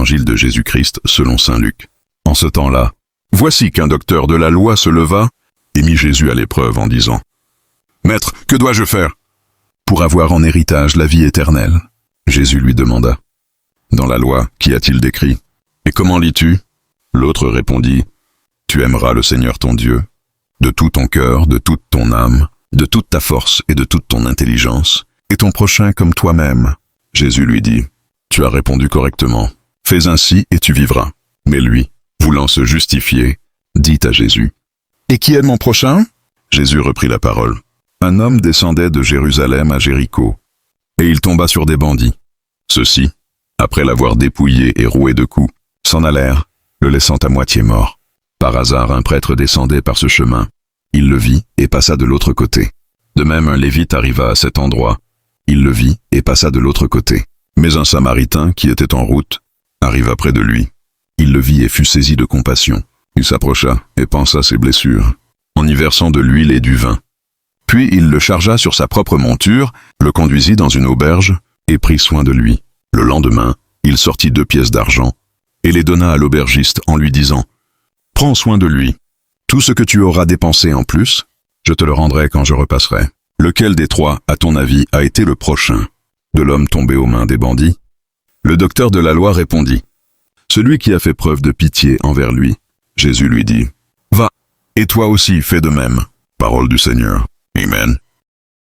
Évangile de Jésus-Christ selon saint Luc. En ce temps-là, voici qu'un docteur de la loi se leva et mit Jésus à l'épreuve en disant « Maître, que dois-je faire pour avoir en héritage la vie éternelle ?» Jésus lui demanda « Dans la loi, qu'y a-t-il décrit? Et comment lis-tu » L'autre répondit « Tu aimeras le Seigneur ton Dieu, de tout ton cœur, de toute ton âme, de toute ta force et de toute ton intelligence, et ton prochain comme toi-même. » Jésus lui dit « Tu as répondu correctement. Fais ainsi et tu vivras. » Mais lui, voulant se justifier, dit à Jésus « Et qui est mon prochain ?» Jésus reprit la parole. Un homme descendait de Jérusalem à Jéricho, et il tomba sur des bandits. Ceux-ci, après l'avoir dépouillé et roué de coups, s'en allèrent, le laissant à moitié mort. Par hasard, un prêtre descendait par ce chemin. Il le vit et passa de l'autre côté. De même, un lévite arriva à cet endroit. Il le vit et passa de l'autre côté. Mais un samaritain, qui était en route, arriva près de lui. Il le vit et fut saisi de compassion. Il s'approcha et pansa ses blessures, en y versant de l'huile et du vin. Puis il le chargea sur sa propre monture, le conduisit dans une auberge et prit soin de lui. Le lendemain, il sortit 2 pièces d'argent et les donna à l'aubergiste en lui disant « Prends soin de lui. Tout ce que tu auras dépensé en plus, je te le rendrai quand je repasserai. Lequel des 3, à ton avis, a été le prochain de l'homme tombé aux mains des bandits ?» Le docteur de la loi répondit « Celui qui a fait preuve de pitié envers lui. » Jésus lui dit « Va, et toi aussi fais de même. » Parole du Seigneur. Amen.